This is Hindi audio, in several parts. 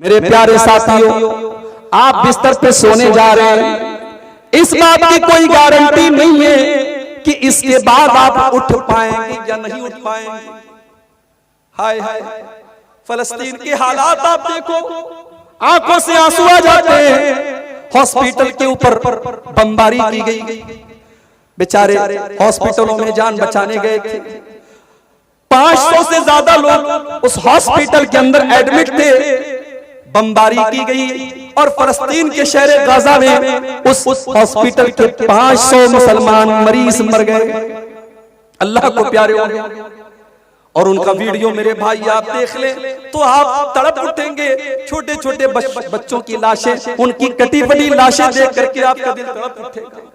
मेरे प्यारे साथियों, आप बिस्तर पे सोने जा रहे हैं, इस बात की कोई गारंटी नहीं है कि इसके बाद आप उठ पाएंगे या नहीं उठ पाएंगे। हाय हाय, फलस्तीन के हालात आप देखो, आंखों से आंसू आ जाते हैं। हॉस्पिटल के ऊपर बमबारी की गई, बेचारे हॉस्पिटलों में जान बचाने गए थे। 500 से ज्यादा लोग उस हॉस्पिटल के अंदर एडमिट थे। बमबारी की गई और फलस्तीन के शहर गाजा में उस हॉस्पिटल के 500 मुसलमान मरीज मर गए। अल्लाह को प्यारे हो गए। और उनका वीडियो मेरे भाई आप देख ले तो आप तड़प उठेंगे। छोटे छोटे बच्चों की लाशें, उनकी कटी फटी लाशें देख करके आपका दिल तड़प उठेगा।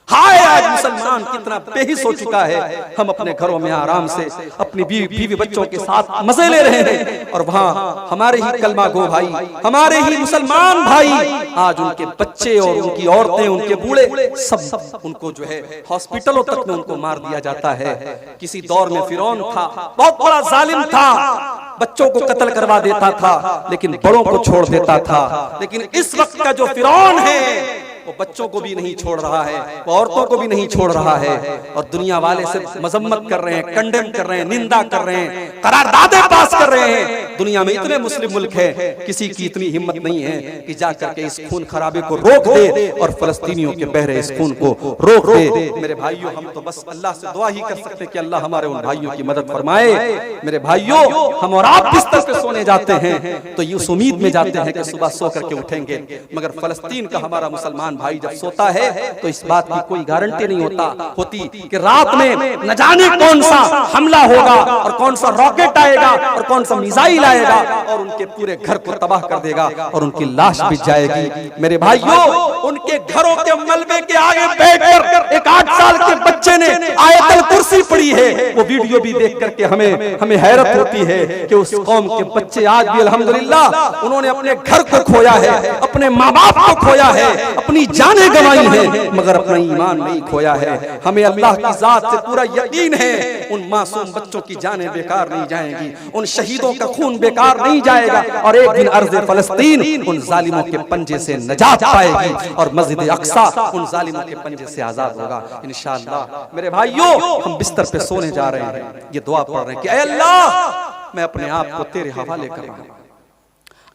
हाय, आज मुसलमान कितना बेहिस हो चुका है। हम अपने घरों में आराम से अपनी बीवी बच्चों के साथ मजे ले रहे हैं और वहाँ हमारे ही कलमा गो भाई, हमारे ही मुसलमान भाई, आज उनके बच्चे और उनकी औरतें, उनके बूढ़े सब उनको जो है हॉस्पिटलों तक में उनको मार दिया जाता है। किसी दौर में फिरौन था, बहुत बड़ा जालिम था, बच्चों को कत्ल करवा देता था लेकिन बड़ों को छोड़ देता था। लेकिन इस वक्त का जो फिरौन है वो बच्चों को भी नहीं छोड़ रहा है, वो औरतों को भी नहीं छोड़ रहा है। और दुनिया वाले से मजम्मत कर रहे हैं, कंडेम कर रहे हैं, निंदा कर रहे हैं, करारदादे पास कर रहे हैं। दुनिया में इतने मुस्लिम मुल्क है, किसी की इतनी हिम्मत नहीं है कि जाकर के इस खून खराबे को रोक दे और फलस्तीनियों के बह रहे इस खून को रोक दे। मेरे भाइयों, हम तो बस अल्लाह से दुआ ही कर सकते कि अल्लाह हमारे उन भाइयों की मदद फरमाए। मेरे भाइयों, हम और आप बिस्तर पे सोने जाते हैं तो इस उम्मीद में जाते हैं कि सुबह सो करके उठेंगे, मगर फलस्तीन का हमारा मुसलमान भाई जब सोता है तो इस बात की कोई गारंटी नहीं होती कि रात में न जाने कौन सा हमला होगा और कौन सा रॉकेट आएगा और कौन सा मिसाइल आएगा और उनके पूरे घर को तबाह कर देगा और उनकी लाश भी जाएगी। मेरे भाइयों, उनके घरों के मलबे के आगे बैठकर एक 8 साल के बच्चे ने आयतल कुर्सी पढ़ी है। वो वीडियो भी देख करके हमें हैरत होती है कि उस कौम के बच्चे आज भी अल्हम्दुलिल्लाह उन्होंने अपने घर को खोया है, अपने माँ बाप को खोया है, अपनी जाने गंवाई है, मगर अपना ईमान नहीं खोया है। हमें अल्लाह की जात से पूरा यकीन है, उन मासूम बच्चों की जानें बेकार नहीं जाएंगी, उन शहीदों का खून बेकार नहीं जाएगा और एक दिन अर्ज़ फलस्तीन उन जालिमों के पंजे से नजात पाएगी और मस्जिद अक्सा उन जालिमों के पंजे से आजाद होगा इंशाअल्लाह। मेरे भाइयों, हम बिस्तर पे सोने जा रहे हैं, ये दुआ पढ़ रहे हैं कि ऐ अल्लाह, मैं अपने आप को तेरे हवाले कर रहा हूँ।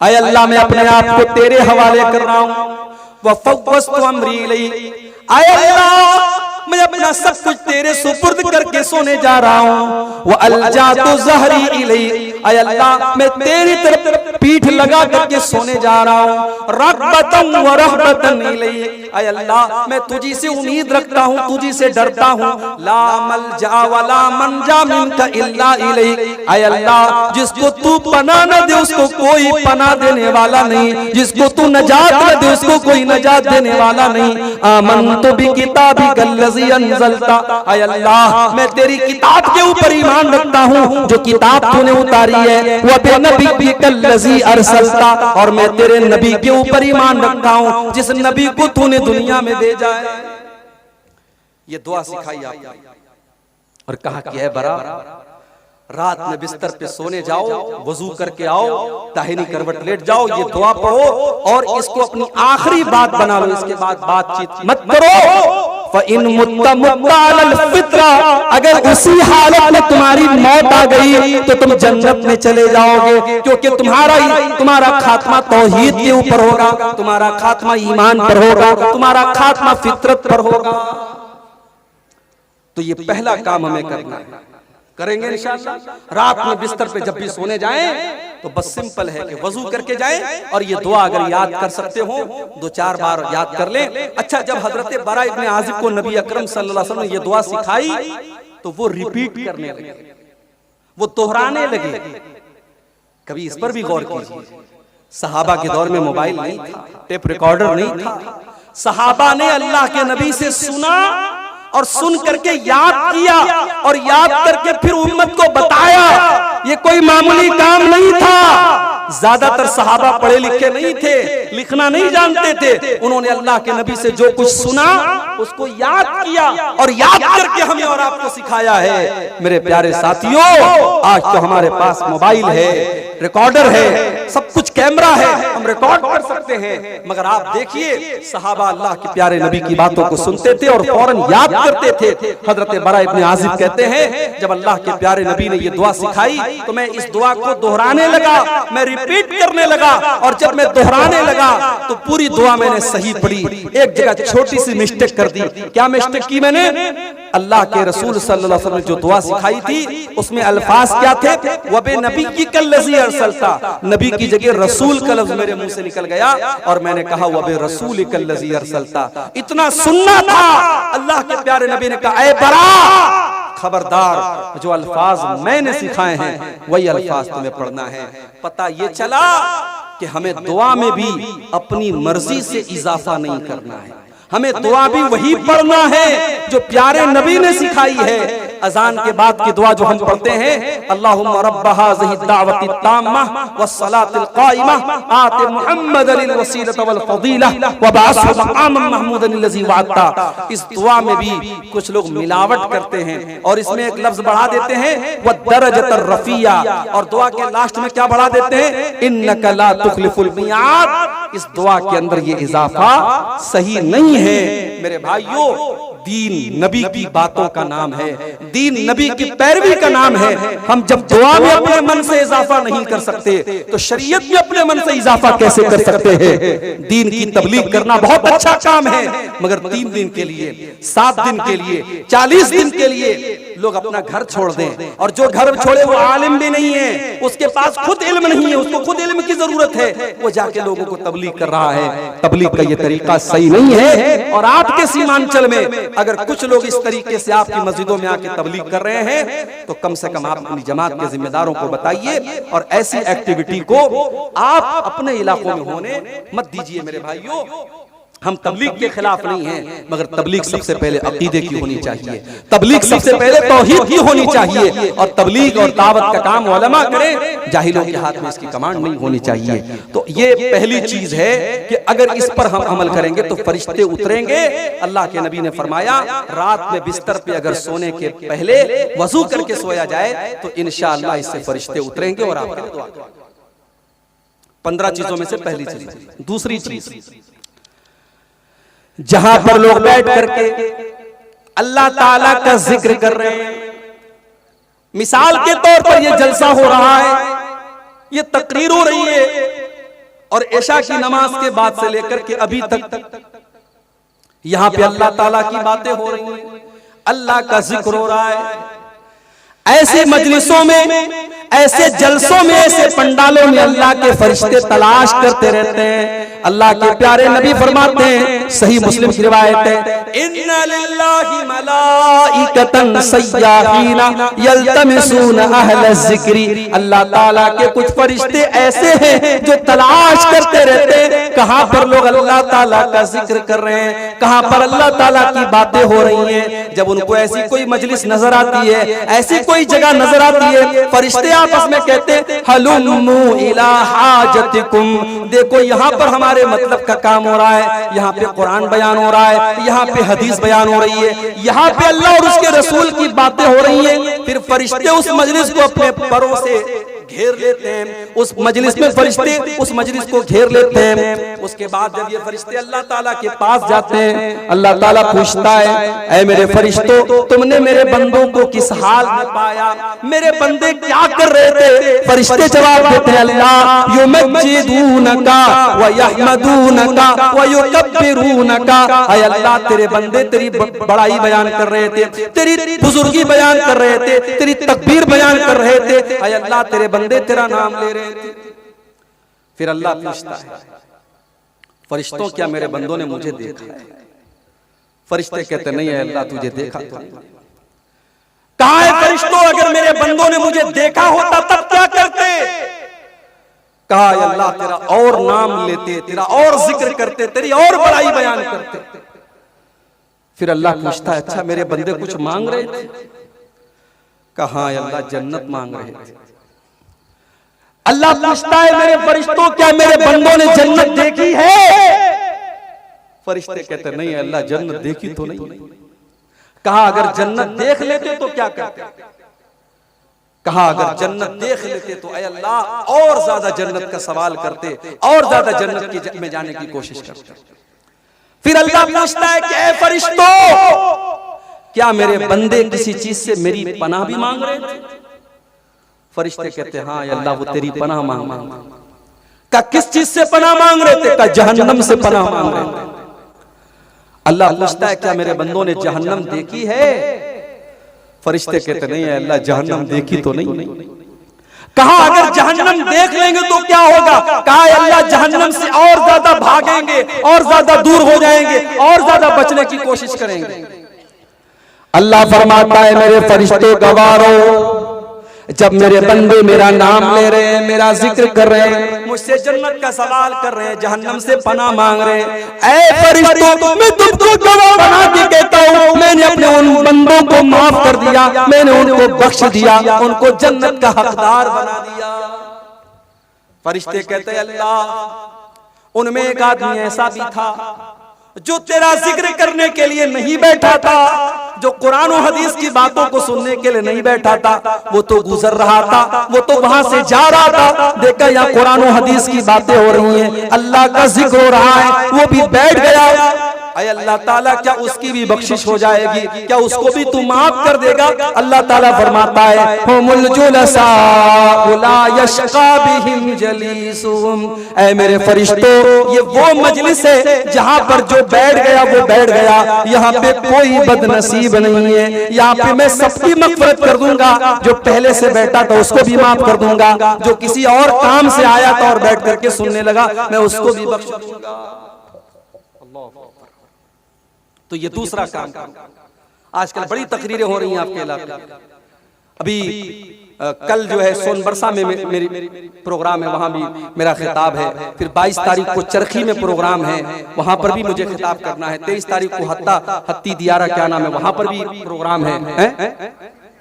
ऐ अल्लाह, मैं अपने आप को तेरे हवाले कर रहा हूँ। वफ़व्वज़्तु अम्री इलैक, ऐ अल्लाह, मैं अपना सब कुछ तेरे सुपुर्द करके सोने जा रहा हूँ। व अलजातु ज़हरी इलैक, ऐ अल्लाह, मैं तेरी तरफ पीठ लगा करके सोने जा रहा हूँ। रग़बतन व रहबतन इलैक, ऐ अल्लाह, मैं तुझी से उम्मीद रखता हूँ, तुझी से डरता हूँ। ला मलजा व ला मंजा मिनका इल्ला इलैक, ऐ अल्लाह, जिसको तू पनाह न दे उसको कोई पनाह देने वाला नहीं, जिसको तू नजात न दे उसको कोई नजात देने वाला नहीं। आमनतु बिकिताबिकल लज़ी अंज़लता, ऐ अल्लाह, मैं तेरी किताब के ऊपर ईमान रखता हूँ जो किताब तूने उतारी है। व बिनबिय्यिकल लज़ी अरसलता, और मैं तेरे नबी के ऊपर ईमान रखता हूँ जिस नबी को तूने दुनिया में भेजा है। ये दुआ सिखाई आपने और कहा कि है बरा, रात में बिस्तर पे सोने जाओ, वजू करके आओ, दाहिनी करवट लेट जाओ, ये दुआ पढ़ो और इसको अपनी आखिरी बात बना लो। इसके बाद बातचीत मत करो। फ़इन मुत्ता मुत्ता अलल फित्रा, अगर उसी हालत में तुम्हारी मौत आ गई तो तुम जन्नत में चले जाओगे, क्योंकि तुम्हारा खात्मा तौहीद के ऊपर होगा, तुम्हारा खात्मा ईमान पर होगा, तुम्हारा खात्मा फितरत पर होगा। तो ये पहला काम हमें करना है, करेंगे इंशाअल्लाह। रात में बिस्तर पे जब भी सोने जाएं तो बस सिंपल है कि वजू करके जाएं और ये दुआ अगर याद कर सकते हो 2-4 बार याद कर लें। अच्छा, जब हजरत बरा इब्न आज़िब को नबी अकरम सल्लल्लाहु अलैहि वसल्लम ने ये दुआ सिखाई तो वो रिपीट करने लगे, वो दोहराने लगे। कभी इस पर भी गौर कीजिए, सहाबा के दौर में मोबाइल नहीं था, टेप रिकॉर्डर नहीं था। सहाबा ने अल्लाह के नबी से सुना और सुन करके याद किया और याद करके फिर उम्मत को बताया। ये कोई मामूली काम नहीं था। ज्यादातर सहाबा पढ़े लिखे नहीं थे, लिखना नहीं जानते थे। उन्होंने अल्लाह के नबी से जो कुछ सुना उसको याद किया और याद करके हमें और आपको सिखाया है। मेरे प्यारे साथियों, आज तो हमारे पास मोबाइल है, रिकॉर्डर है, सब कुछ कैमरा है, हम रिकॉर्ड कर सकते हैं। मगर आप देखिए सहाबा अल्लाह के प्यारे नबी की बातों को सुनते थे और फौरन याद करते थे। हजरत बरा इब्न आजिब कहते हैं जब अल्लाह के प्यारे नबी ने ये दुआ सिखाई तो मैं इस दुआ को दोहराने लगा, मैं रिपीट करने लगा, और जब मैं दोहराने लगा तो पूरी दुआ मैंने सही पढ़ी। एक जगह छोटी सी मिस्टेक कर दी। क्या मिस्टेक की मैंने? अल्लाह के रसूल सल्लल्लाहु अलैहि वसल्लम जो दुआ सिखाई थी उसमें अल्फाज क्या थे? वबे नबी की कल्लज़ी अरसलता, नबी की जगह रसूल का लफ्ज मेरे मुंह से निकल गया और मैंने कहा वबे रसूल कल्लज़ी अरसलता। इतना सुनना था। अल्लाह के प्यारे नबी ने कहा ऐ बरा, खबरदार, जो अल्फाज मैंने सिखाए हैं वही अल्फाज तुम्हें पढ़ना है। पता ये चला कि हमें दुआ में भी अपनी मर्जी से इजाफा नहीं करना है, हमें दुआ भी वही पढ़ना है जो प्यारे नबी ने सिखाई है। अजान के बाद की दुआ जो हम पढ़ते हैं, अल्लाहुम्मा रब्ब हाज़िहि दावति ताम्मा वस्सलातिल काइमा आति मुहम्मदनिल वसीलत वल फदीला व बअसहु मक़ामम महमूदन लज़ी वअदता। इस दुआ में भी कुछ लोग मिलावट करते हैं और इसमें एक लफ्ज बढ़ा देते हैं व दरजतर रफिया, और दुआ के लास्ट में क्या बढ़ा देते हैं? इन्नका ला तुखलिफुल मियाद। इस दुआ के अंदर ये इजाफा सही नहीं है। मेरे भाइयों, दीन नबी की बातों का नाम है, दीन नबी की पैरवी का नाम है। हम जब दुआ में अपने मन से इजाफा नहीं कर सकते तो शरीयत में अपने मन से इजाफा कैसे कर सकते हैं? दीन की तबलीग करना बहुत अच्छा काम है, मगर 3 दिन के लिए, 7 दिन के लिए, 40 दिन के लिए लोग अपना घर छोड़ दें, और जो घर छोड़े वो आलिम भी नहीं है, उसके पास खुद इल्म नहीं है, उसको खुद इल्म की जरूरत है, वो जाके लोगों को तबलीग कर रहा है। तबलीग का ये तरीका सही नहीं है। और आपके सीमांचल में अगर कुछ लोग इस तरीके से आपकी मस्जिदों में आके तबलीग कर रहे हैं तो कम से कम आप अपनी जमात के जिम्मेदारों को बताइए और ऐसी एक्टिविटी को आप अपने इलाकों में होने मत दीजिए। मेरे भाइयों, हम तबलीग के खिलाफ नहीं हैं, मगर तबलीग सबसे पहले अकीदे की होनी चाहिए, तबलीग सबसे पहले तौहीद की होनी चाहिए, और तबलीग और दावत का काम उलमा करें, जाहिलों के हाथ में इसकी कमांड नहीं होनी चाहिए। तो ये पहली चीज है कि अगर इस पर हम अमल करेंगे तो फरिश्ते उतरेंगे। अल्लाह के नबी ने फरमाया रात में बिस्तर पे अगर सोने के पहले वजू करके सोया जाए तो इंशाअल्लाह इससे फरिश्ते उतरेंगे और आपके लिए दुआ करेंगे। 15 चीजों में से पहली चीज। दूसरी चीज, जहां पर लोग बैठ करके अल्लाह ताला का जिक्र कर रहे हैं, मिसाल के तौर पर यह जलसा हो रहा है, यह तकरीर हो रही है, और इशा की नमाज के बाद से लेकर के अभी तक यहां पे अल्लाह ताला की बातें हो रही हैं, अल्लाह का जिक्र हो रहा है। ऐसे मजलिसों में, ऐसे जलसों में, ऐसे पंडालों में अल्लाह के फरिश्ते तलाश करते रहते हैं। अल्लाह के प्यारे नबी फरमाते हैं, सही मुस्लिम की रिवायत है, इन्ना लिल्लाहि मलाइकतन सय्याहीना यल्तमिसून अहल ज़िक्री। अल्लाह ताला के कुछ फरिश्ते ऐसे हैं जो तलाश करते रहते हैं कहां पर लोग अल्लाह ताला का जिक्र कर रहे हैं, कहां पर अल्लाह ताला की बातें हो रही हैं। जब उनको ऐसी कोई मजलिस नजर आती है, ऐसी कोई जगह नजर आती है, फरिश्ते आपस में कहते हैं हलुम्मू इला हाजतिकुम, देखो यहाँ पर हमारे मतलब का काम हो रहा है, यहाँ पे कुरान बयान हो रहा है, यहाँ पे हदीस बयान हो रही है, यहाँ पे अल्लाह और उसके रसूल की बातें हो रही हैं। फिर फरिश्ते उस मजलिस को अपने परों से घेर लेते हैं, उस मजलिस में फरिश्ते उस मजलिस को घेर लेते हैं। उसके बाद जब ये फरिश्ते अल्लाह ताला के पास जाते हैं, अल्लाह ताला पूछता है, ऐ मेरे फरिश्तों, तुमने मेरे बंदों को किस हाल में पाया, मेरे बंदे क्या कर रहे थे? फरिश्ते जवाब देते हैं, अल्लाह युमज्जिदूनका व यहमदूनका व युकब्बिरूनका। ऐ अल्लाह, तेरे बंदे तेरी बड़ाई बयान कर रहे थे, तेरी बुजुर्गी बयान कर रहे थे, तेरी तकबीर बयान कर रहे थे। ऐ अल्लाह, तेरे बंदे तेरा नाम ले रहे थे। फिर अल्लाह पूछता है, फरिश्तों क्या मेरे बंदों ने मुझे देखा है? फरिश्ते कहते नहीं है अल्लाह, तुझे देखा तो नहीं। कहा है फरिश्तों, अगर मेरे बंदों ने मुझे देखा होता तब क्या करते? कहा अल्लाह, तेरा और नाम लेते, तेरा और जिक्र करते, तेरी और बड़ाई बयान करते। फिर अल्लाह पूछता है, अच्छा मेरे बंदे कुछ मांग रहे थे? कहा अल्लाह, जन्नत मांग रहे थे। अल्लाह पूछता है, मेरे फरिश्तों क्या मेरे बंदों ने जन्नत देखी है? फरिश्ते कहते नहीं है अल्लाह, जन्नत देखी तो नहीं। कहा अगर जन्नत देख लेते तो क्या करते? कहा अगर जन्नत देख लेते तो ऐ अल्लाह और ज्यादा जन्नत का सवाल करते, और ज्यादा जन्नत में जाने की कोशिश करते। फिर अल्लाह पूछता है कि ऐ फरिश्तों, क्या मेरे बंदे किसी चीज से मेरी पनाह भी मांग रहे थे? फरिश्ते कहते हाँ या अल्लाह, वो तेरी पनाह मांग रहे थे। का किस चीज से पनाह मांग रहे थे? का जहन्नम से पनाह मांग रहे थे। अल्लाह पूछता है क्या मेरे बंदों ने जहन्नम देखी है? फरिश्ते कहते नहीं है अल्लाह, जहन्नम देखी तो नहीं। कहा अगर जहन्नम देख लेंगे तो क्या होगा? कहा अल्लाह, जहन्नम से और ज्यादा भागेंगे, और ज्यादा दूर हो जाएंगे, और ज्यादा बचने की कोशिश करेंगे। अल्लाह फरमाता है मेरे फरिश्तों गवारो, जब मेरे बंदे मेरा नाम ले रहे हैं, मेरा जिक्र कर रहे हैं, मुझसे जन्नत का सवाल कर रहे हैं, जहन्नम से पनाह मांग रहे हैं, ऐ फरिश्तों मैं तुमको गवाह बना के कहता हूं, मैंने अपने उन बंदों को माफ कर दिया, मैंने उनको बख्श दिया, उनको जन्नत का हकदार बना दिया। फरिश्ते कहते हैं अल्लाह, उनमें एक आदमी ऐसा भी था जो तेरा जिक्र करने के लिए नहीं बैठा था, जो कुरान और हदीस की बातों को सुनने के लिए नहीं बैठा था, वो तो गुजर रहा था, वो तो वहां से जा रहा था, देखा यहाँ कुरान और हदीस की बातें हो रही हैं, अल्लाह का जिक्र हो रहा है, वो भी बैठ गया। अय अल्लाह ताला, क्या उसकी भी बख्शिश हो जाएगी? क्या उसको भी तू माफ कर देगा? अल्लाह ताला फरमाता है हुमुल जुलसा ला यशका बिहिम जलीसुहुम, ऐ मेरे फरिश्तों, ये वो मजलिस है जहां पर जो बैठ गया वो बैठ गया, यहाँ पे कोई बदनसीब नहीं है, यहाँ पे मैं सबकी मग़फ़िरत कर दूंगा, जो पहले से बैठा था उसको भी माफ कर दूंगा, जो किसी और काम से आया था और बैठ करके सुनने लगा मैं उसको भी बख्श दूंगा। तो ये दूसरा काम। आजकल बड़ी तकरीरें हो रही हैं आपके इलाके। अभी कल जो है सोनबरसा में मेरी प्रोग्राम है, वहां भी मेरा खिताब है। फिर 22 तारीख को चरखी में प्रोग्राम है, वहां पर भी मुझे खिताब करना है। 23 तारीख को हत्ती दियारा क्या नाम है, वहां पर भी प्रोग्राम है,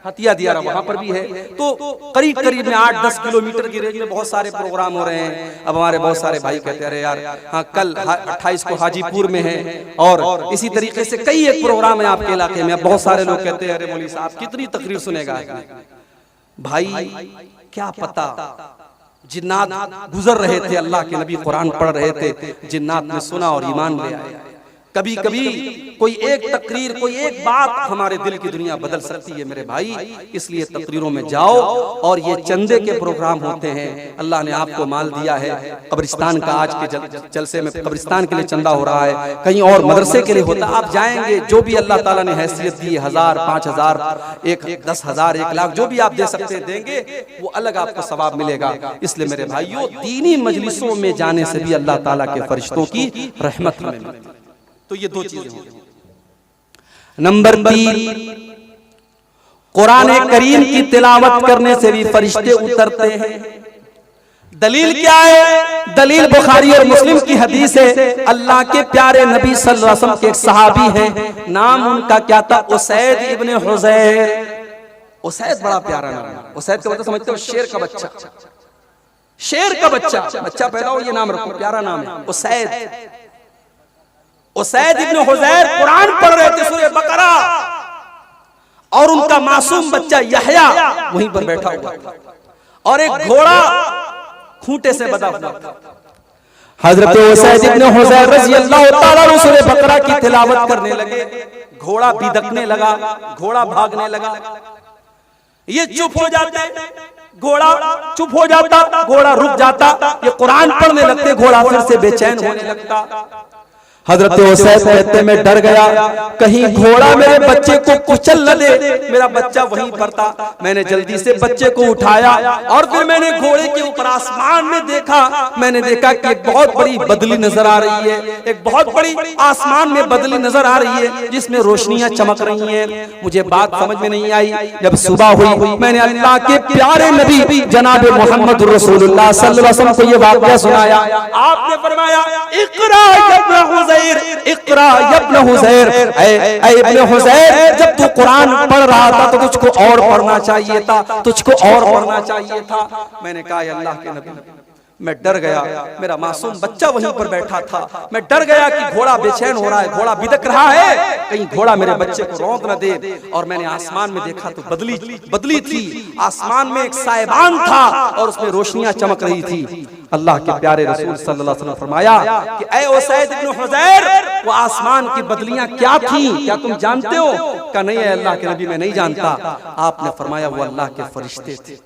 हतिया दियारा वहां पर भी है। तो करीब करीब में 8-10 किलोमीटर की रेंज में बहुत सारे प्रोग्राम हो रहे हैं। अब हमारे बहुत सारे भाई कहते हैं अरे यार हाँ, कल 28 को हाजीपुर में है, और इसी तरीके से कई एक प्रोग्राम है आपके इलाके में। अब बहुत सारे लोग कहते हैं अरे मौलवी साहब कितनी तकरीर सुनेगा भाई, क्या पता जिन्नात गुजर रहे थे, अल्लाह के नबी कुरान पढ़ रहे थे, जिन्नात ने सुना और ईमान ले आए। कभी कभी कोई एक तकरीर, कोई एक बात हमारे दिल की दुनिया बदल सकती है मेरे भाई। इसलिए तकरीरों में जाओ, और ये चंदे के प्रोग्राम होते हैं, अल्लाह ने आपको माल दिया है। कब्रिस्तान का आज के जलसे में कब्रिस्तान के लिए चंदा हो रहा है, कहीं और मदरसे के लिए होता, आप जाएंगे, जो भी अल्लाह ताला ने हैसियत दी, 1000, 5000, 10,000, 1 लाख, जो भी आप दे सकते देंगे, वो अलग आपको सवाब मिलेगा। इसलिए मेरे भाइयों, दीनी मजलिसों में जाने से भी अल्लाह ताला के फरिश्तों की रहमत हमें मिलती है। तो ये दो चीजें होती हैं। नंबर 3, कुरान करीम की तिलावत करने से भी फरिश्ते उतरते हैं। दलील क्या है? दलील बुखारी और मुस्लिम की हदीस है। अल्लाह के प्यारे नबी सल्लल्लाहु अलैहि वसल्लम के एक सहाबी हैं, नाम उनका क्या था? उसैद इब्ने हुज़ैर। उसैद बड़ा प्यारा नाम है। उसैद का मतलब समझते हो? शेर का बच्चा, शेर का बच्चा पैदा हो, ये नाम रखो, प्यारा नाम है उसैद। उसैद इब्ने हुज़ैर कुरान पढ़ रहे थे, सूरह बकरा, और उनका मासूम बच्चा यहया वहीं पर बैठा हुआ था, और एक घोड़ा खूंटे से बंधा हुआ था। हजरत उसैद इब्ने हुज़ैर रज़ी अल्लाह ताला अन्हु सूरह बकरा की तिलावत करने लगे, घोड़ा बिदकने लगा, घोड़ा भागने लगा, ये चुप हो जाते, घोड़ा चुप हो जाता, घोड़ा रुक जाता, ये कुरान पढ़ने लगते, घोड़ा फिर से बेचैन होने लगता। हजरत उसैद कहते मैं डर गया, कहीं घोड़ा मेरे बच्चे को कुचल न दे, मेरा बच्चा वहीं पर था। मैंने जल्दी से बच्चे को उठाया, और फिर मैंने घोड़े के ऊपर आसमान में देखा, मैंने देखा कि एक बहुत बड़ी बदली नजर आ रही है, एक बहुत बड़ी आसमान में बदली नजर आ रही है, जिसमें रोशनियां चमक रही हैं। मुझे बात समझ में नहीं आई। जब सुबह हुई, मैंने अल्लाह के प्यारे नबी जनाब मोहम्मद रसूलुल्लाह सल्लल्लाहु अलैहि वसल्लम को ये वाक़या सुनाया। आपने फरमाया इक़रा या हुज़ैर, इक़रा इब्न हुज़ैर, ऐ इब्न हुज़ैर, जब तू कुरान पढ़ रहा था तो तुझको और पढ़ना चाहिए था, तुझको और पढ़ना चाहिए था। मैंने कहा अल्लाह के नबी, मैं डर गया, मेरा मासूम बच्चा वहीं पर बैठा था। मैं डर गया कि घोड़ा बेचैन हो रहा है, घोड़ा बिदक रहा है, कहीं घोड़ा मेरे बच्चे को रौंद न दे। और मैंने आसमान में देखा तो बदली थी, आसमान में एक साइबान था और उसमें रोशनियां चमक रही थी। अल्लाह के प्यारे रसूल सल्लल्लाहु अलैहि वसल्लम फरमाया कि ऐ उसैद इब्न हुज़ैर, वो आसमान की बदलियां क्या थी, क्या तुम जानते हो? कहा नहीं है अल्लाह के नबी, मैं नहीं जानता। आपने फरमाया वो अल्लाह के फरिश्ते थे।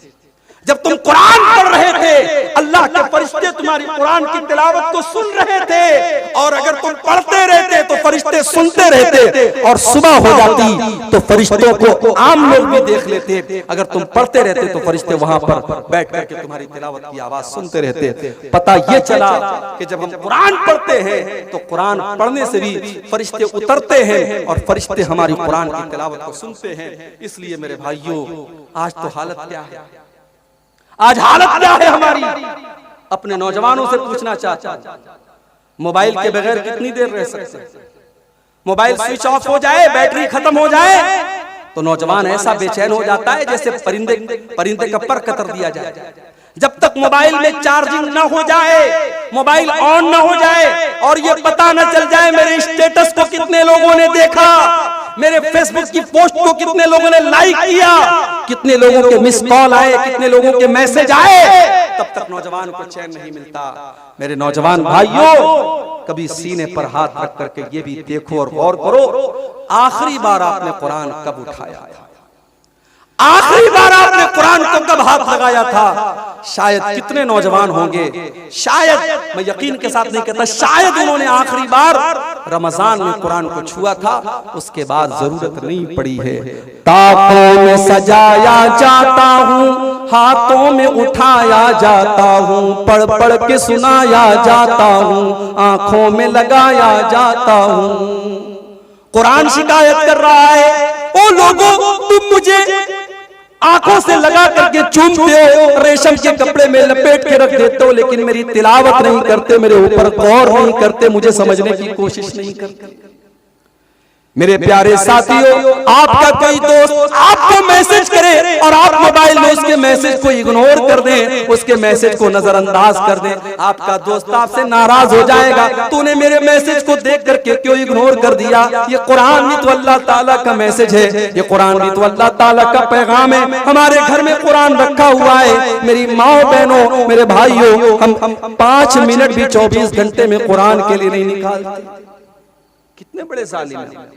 जब तुम कुरान पढ़ रहे थे, अल्लाह के फरिश्ते तुम्हारी कुरान की तिलावत को सुन रहे थे, और अगर तुम पढ़ते रहते तो फरिश्ते सुनते रहते, और सुबह हो जाती तो फरिश्तों को आम लोग भी देख लेते। अगर तुम पढ़ते रहते तो फरिश्ते वहां पर बैठ करके तुम्हारी तिलावत की आवाज सुनते रहते। पता ये चला कि जब हम कुरान पढ़ते हैं तो कुरान पढ़ने से भी फरिश्ते उतरते हैं और फरिश्ते हमारी कुरान की तिलावत को सुनते हैं। इसलिए मेरे भाइयों, आज तो हालत क्या है, आज हालत क्या है हमारी? अपने नौजवानों से पूछना चाहता हूं, मोबाइल के बगैर कितनी देर रह सकते? मोबाइल स्विच ऑफ हो जाए, बैटरी खत्म हो जाए तो नौजवान ऐसा बेचैन हो जाता है जैसे परिंदे का पर कतर दिया जाए। जब तक मोबाइल में चार्जिंग ना हो जाए, मोबाइल ऑन ना हो जाए और ये पता ना चल जाए मेरे स्टेटस को कितने लोगों ने देखा, मेरे फेसबुक की पोस्ट को कितने लोगों ने लाइक किया, कितने लोगों के मिस कॉल आए, कितने लोगों के मैसेज आए, तब तक नौजवान को चैन नहीं मिलता। मेरे नौजवान भाइयों, कभी सीने पर हाथ रख करके ये भी देखो और गौर करो, आखिरी बार आपने कुरान कब उठाया था? आखिरी बार आपने कुरान को कब हाथ लगाया था? शायद कितने नौजवान होंगे, शायद, मैं यकीन के साथ नहीं कहता, शायद उन्होंने आखिरी बार रमजान में कुरान को छुआ था, उसके बाद जरूरत नहीं पड़ी है। ताकों में सजाया जाता हूँ, हाथों में उठाया जाता हूँ, पढ़ पढ़ के सुनाया जाता हूँ, आंखों में लगाया जाता हूँ। कुरान शिकायत कर रहा है, ओ लोगों, तुम मुझे आंखों से लगा करके चूमते हो, रेशम के कपड़े में लपेट के रख देते हो, लेकिन मेरी तिलावत नहीं करते, मेरे ऊपर गौर नहीं करते, मुझे समझने की कोशिश नहीं करते। मेरे प्यारे साथियों, आपका कोई दोस्त आपको मैसेज करे और आप मोबाइल में उसके मैसेज को इग्नोर कर दें, उसके मैसेज को नजरअंदाज कर दें, आपका दोस्त आपसे नाराज हो जाएगा, तूने मेरे मैसेज को देख करके क्यों इग्नोर कर दिया? ये कुरान भी तो अल्लाह ताला का मैसेज है, ये कुरान भी तो अल्लाह ताला का पैगाम है। हमारे घर में कुरान रखा हुआ है। मेरी माँ बहनों, मेरे भाइयों, हम 5 मिनट भी 24 घंटे में कुरान के लिए नहीं निकालते। कितने बड़े जालिम हैं।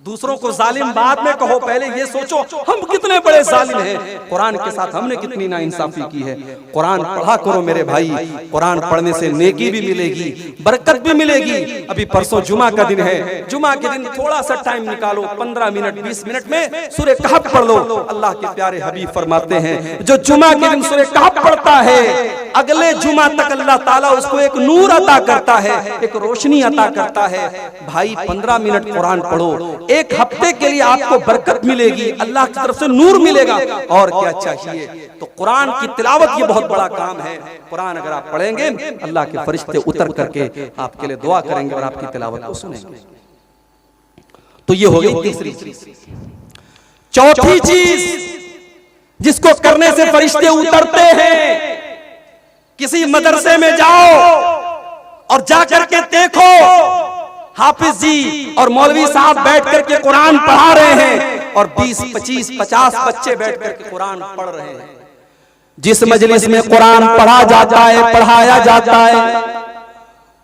दूसरों को जालिम बाद में कहो, पहले ये सोचो हम कितने बड़े जालिम हैं। कुरान के साथ हमने कितनी नाइंसाफी की है। कुरान पढ़ा करो मेरे भाई, कुरान पढ़ने से नेकी भी मिलेगी, बरकत भी मिलेगी। अभी परसों जुमा का दिन है, जुमा के दिन थोड़ा सा टाइम निकालो, 15 मिनट 20 मिनट में सूरह कहफ पढ़ लो। अल्लाह के प्यारे हबीब फरमाते हैं, जो जुमा के दिन सूरह कहफ पढ़ता है, अगले जुमा तक अल्लाह ताला उसको एक नूर अता करता है, एक रोशनी अता करता है। भाई 15 मिनट कुरान पढ़ो, एक हफ्ते के लिए आपको बरकत मिलेगी, अल्लाह की तरफ से नूर मिलेगा। और क्या चाहिए? तो कुरान की तिलावत ये बहुत बड़ा काम है। कुरान अगर आप पढ़ेंगे, अल्लाह के फरिश्ते उतर करके आपके लिए दुआ करेंगे और आपकी तिलावत को सुनेंगे। तो ये हो गई तीसरी चीज। चौथी चीज जिसको करने से फरिश्ते उतरते हैं, किसी मदरसे में जाओ और जाकर के देखो, हाफिज जी और मौलवी साहब बैठ करके कुरान पढ़ा रहे हैं और 20, 25, 50 बच्चे बैठ करके कुरान पढ़ रहे हैं। जिस मजलिस में कुरान पढ़ा जाता है, पढ़ाया जाता है,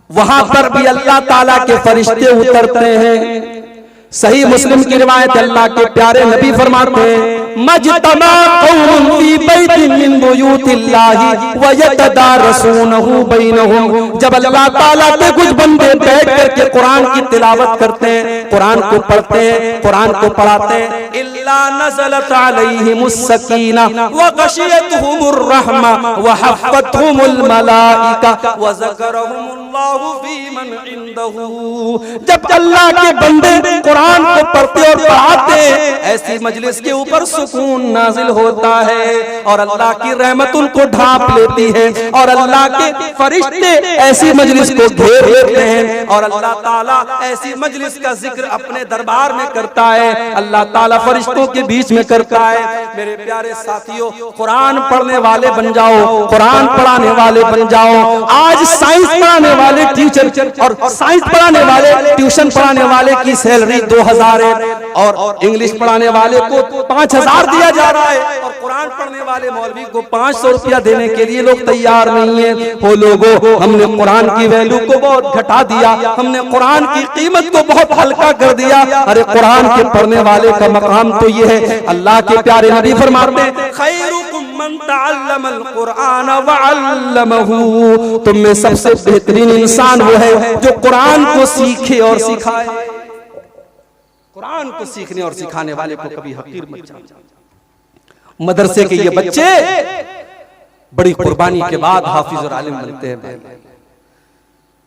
वहां पर भी अल्लाह ताला के फरिश्ते उतरते हैं। सही मुस्लिम की रिवायत, अल्लाह के प्यारे नबी फरमाते हैं, मजतमा कौमुन फी बैतिन मिन बुयूतिल्लाहि व यतदारसूनहु बैनहुम। जब अल्लाह ताला के कुछ बंदे बैठ करके कुरान की तिलावत करते हैं, कुरान को पढ़ते हैं, कुरान को पढ़ाते हैं, इल्ला नज़लत अलैहिमुस सकीना व गशियतहुमुर रहमा व हफ़्फ़तहुमुल मलाइका व ज़करहुमुल्लाहु फी मन इंदहु। जब अल्लाह के बंदे कुरान को पढ़ते और पढ़ाते हैं, ऐसी मजलिस के ऊपर सुकून नाजिल होता है और अल्लाह की रहमत उनको ढांप लेती है और अल्लाह के फरिश्ते ऐसी मजलिस को घेर लेते हैं और अल्लाह ताला ऐसी मजलिस का जिक्र अपने दरबार में करता है, अल्लाह ताला फरिश्तों के बीच में करता है। मेरे प्यारे साथियों, कुरान पढ़ने वाले बन जाओ, कुरान पढ़ाने वाले बन जाओ। आज साइंस पढ़ाने वाले टीचर और साइंस पढ़ाने वाले ट्यूशन पढ़ाने वाले की सैलरी 2000 है और इंग्लिश पढ़ाने वाले को 5000 दिया जा रहा है और कुरान पढ़ने वाले मौलवी को 500 रुपया देने के लिए लोग तैयार नहीं है। वो लोगों, हमने कुरान की वैल्यू को बहुत घटा दिया, हमने कुरान की कीमत को बहुत हल्का कर दिया। अरे कुरान के पढ़ने वाले का मकाम तो ये है, अल्लाह के प्यारे नबी फरमाते हैं खैरुकुम मन तअल्लमल कुरान व अल्लमहु, तुम में सबसे बेहतरीन इंसान वो है जो कुरान को सीखे और सिखाए। कुरान को सीखने और सिखाने वाले को कभी हकीर मत जानो। मदरसे के ये बच्चे बड़ी कुर्बानी के बाद हाफिज और आलिम बनते हैं।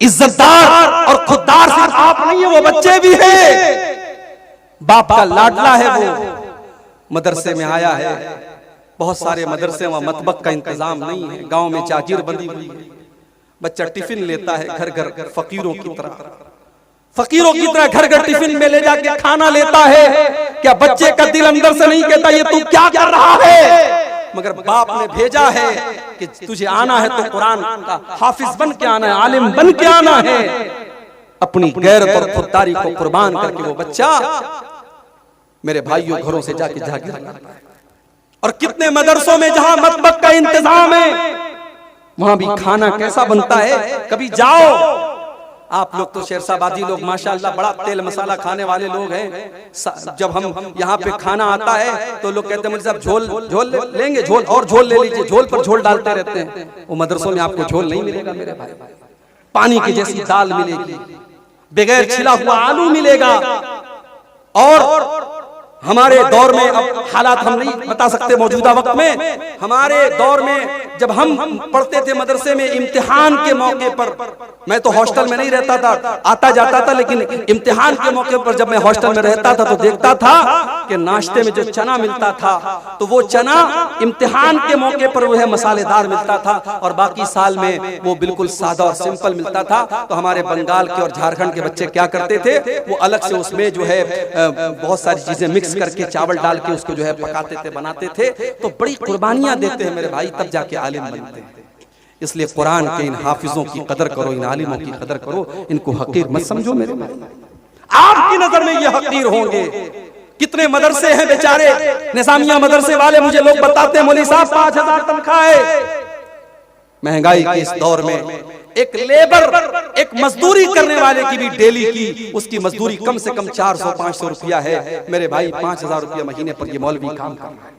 इज्जतदार और खुददार सिर्फ आप नहीं है, वो बच्चे भी हैं। बाप का लाडला है, वो मदरसे में आया है। बहुत सारे मदरसे वहां मतबक का इंतजाम नहीं है, गांव में चाजीर बंदी हुई है। बच्चा टिफिन लेता है घर घर, फकीरों की तरह घर घर टिफिन में ले जाके खाना लेता है। क्या बच्चे का दिल अंदर से नहीं कहता ये तू क्या कर रहा है? मगर बाप ने भेजा है कि तुझे आना है तो कुरान का हाफिज बन के आना है, आलिम बन के आना है। अपनी गैरत और खुददारी को कुर्बान करके वो बच्चा मेरे भाइयों घरों से जाके जागिर करता है। और कितने मदरसों में जहां मतबक का इंतजाम है वहां भी खाना कैसा बनता है, कभी जाओ। आप लोग तो शेरशाबादी लोग माशाअल्लाह बड़ा तेल मसाला खाने वाले लोग हैं। जब हम यहाँ पे खाना आता है तो लोग कहते हैं मुझे साहब झोल लेंगे, झोल और झोल ले लीजिए, झोल पर झोल डालते रहते हैं। वो मदरसों में आपको झोल नहीं मिलेगा मेरे भाई, पानी की जैसी दाल मिलेगी, बगैर छिला हुआ आलू मिलेगा। और हमारे दौर में, अब हालात हम नहीं बता सकते मौजूदा वक्त में, हमारे दौर में जब हम पढ़ते थे मदरसे में, इम्तिहान के मौके पर, मैं तो हॉस्टल में नहीं रहता था, आता जाता था, लेकिन इम्तिहान के मौके पर जब मैं हॉस्टल में रहता था तो देखता था कि नाश्ते में जो चना मिलता था तो वो चना इम्तिहान के मौके पर वो है मसालेदार मिलता था और बाकी साल में वो बिल्कुल सादा और सिंपल मिलता था। तो हमारे बंगाल के और झारखंड के बच्चे क्या करते थे, वो अलग से उसमें जो है बहुत सारी चीजें मिक्स करके चावल डाल के उसको जो है पकाते थे, बनाते थे। तो बड़ी कुर्बानियां देते हैं मेरे भाई, तब जाके आलिम बनते हैं। इसलिए कुरान के इन हाफिजों की कदर करो, इन आलिमों की कदर करो, इनको हकीर मत समझो मेरे भाई। आपकी नजर में ये हकीर होंगे। कितने मदरसे हैं बेचारे, निजामिया मदरसे वाले मुझे लोग बताते हैं मौलवी साहब 5000 तनख्वाह है। महंगाई के इस दौर में एक लेबर, एक मजदूरी करने वाले की भी डेली की उसकी मजदूरी कम से कम 400-500 रुपया है मेरे भाई। 5000 रुपया महीने पर ये मौलवी काम कर रहा है।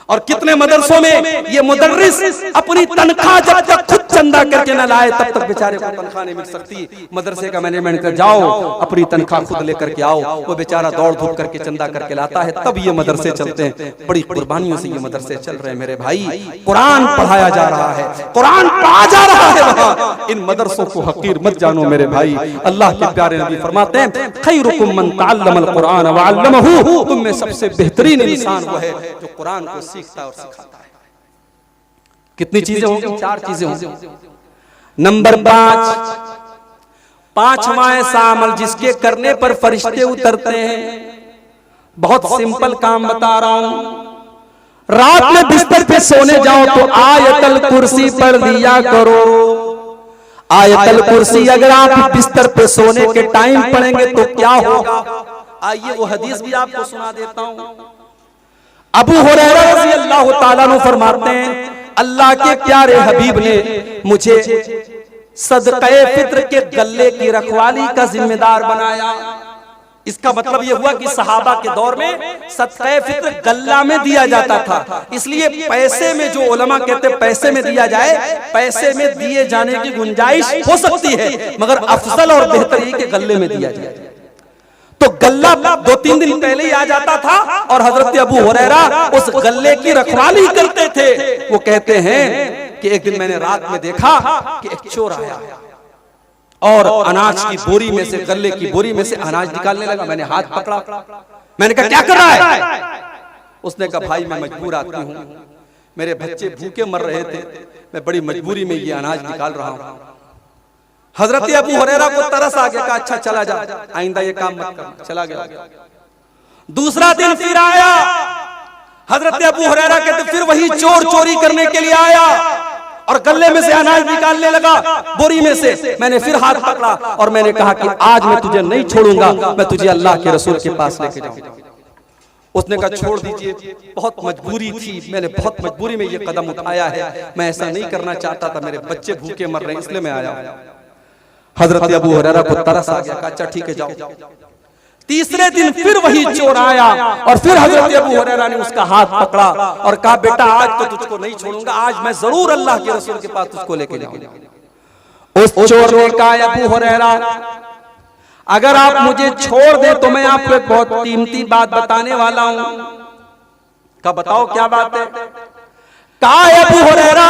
और कितने मदरसों में ये मुदर्रिस अपनी तनख्वाह जब तक खुद चंदा करके न लाए तब तक बेचारे को तनख्वाह नहीं मिल सकती। मदरसे का मैनेजमेंट कर जाओ, अपनी तनख्वाह खुद लेकर के आओ, वो बेचारा दौड़ धूप करके चंदा करके लाता है, तब ये मदरसे चलते हैं। बड़ी कुर्बानियों से ये मदरसे चल रहे हैं मेरे भाई। कुरान पढ़ाया जा रहा है, कुरान पढ़ा जा रहा है वहाँ। इन मदरसों को हकीर मत जानो मेरे भाई। अल्लाह के प्यारे नबी फरमाते हैं खैरुकुम मन तअल्लमल कुरान व अल्लमहु, तुम में सबसे बेहतरीन इंसान वो है जो कुरान को सीखता और सिखाता है। कितनी चीजें होंगी? 4 चीजें होंगी। नंबर 5, पांचवा ऐसा अमल जिसके करने पर फरिश्ते उतरते हैं। बहुत सिंपल काम बता रहा हूं। रात में बिस्तर पे सोने जाओ तो आयतल कुर्सी पढ़ लिया करो। आयतल कुर्सी अगर आप बिस्तर पे सोने के टाइम पढ़ेंगे तो क्या होगा? आइए वो हदीस भी आपको सुना देता हूं। अबू हुरैरा रज़ी अल्लाह ताला अन्हु फरमाते हैं अल्लाह के प्यारे हबीब ने मुझे सदक़े फित्र के गल्ले की रखवाली का जिम्मेदार बनाया। इसका मतलब यह हुआ कि सहाबा के दौर में सदक़े फित्र गल्ला में दिया जाता था। इसलिए पैसे में, जो उलमा कहते हैं पैसे में दिया जाए, पैसे में दिए जाने की गुंजाइश हो सकती है, मगर अफजल और बेहतर ये कि गल्ले में दिया जाए। तो गल्ला 2-3 दिन पहले ही आ जाता था और हजरत अबू हुरैरा उस गल्ले की रखवाली करते थे। वो कहते हैं कि एक दिन मैंने रात में देखा कि एक चोर आया और अनाज की बोरी में से, गल्ले की बोरी में से अनाज निकालने लगा। मैंने हाथ पकड़ा, मैंने कहा क्या कर रहा है? उसने कहा भाई मैं मजबूर आदमी हूं, मेरे बच्चे भूखे मर रहे थे, मैं बड़ी मजबूरी में ये अनाज निकाल रहा हूं। हजरत अबू हुरैरा को तरस आ गया, कहा अच्छा चला जा, आइंदा ये काम मत करना। चला गया। दूसरा दिन फिर आया, हजरत अबू हुरैरा कहते फिर वही चोर चोरी करने के लिए आया और गले में से अनाज निकालने लगा, बोरी में से। मैंने फिर हाथ पकड़ा और मैंने कहा कि आज मैं तुझे नहीं छोड़ूंगा, मैं तुझे अल्लाह के रसूल के पास लेके जाऊंगा। उसने कहा छोड़ दीजिए, बहुत मजबूरी थी, मैंने बहुत मजबूरी में ये कदम उठाया है, मैं ऐसा नहीं करना चाहता था, मेरे बच्चे भूखे मर रहे हैं इसलिए मैं आया। हजरत अबू हुरैरा को तरस आ गया, कहा अच्छा ठीक है जाओ। तीसरे दिन फिर वही चोर आया और फिर हजरत अबू हुरैरा ने उसका हाथ पकड़ा और कहा बेटा आज तो तुझको नहीं छोड़ूंगा, आज मैं जरूर अल्लाह के रसूल के पास तुझको लेके जाऊंगा। उस चोर ने कहा अबू हुरैरा अगर आप मुझे छोड़ दे तो मैं आपको एक बहुत कीमती बात बताने वाला हूं। कहा बताओ क्या बात है? कहा अबू हुरैरा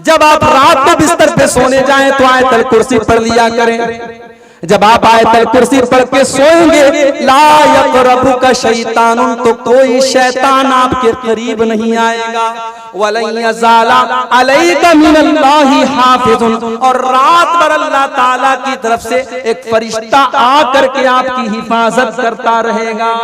जब आप रात में बिस्तर पे सोने जाएं तो आयतल कुर्सी पढ़ लिया करें। जब आप आयतल कुर्सी पढ़ के सोएंगे ला यक़रबुका शैतानुन, तो कोई शैतान आपके करीब नहीं आएगा। वलन यज़ाला अलैका मिनल्लाहि हाफ़िज़ुन, और रात भर अल्लाह ताला की तरफ से एक फरिश्ता आकर के आपकी हिफाजत करता रहेगा।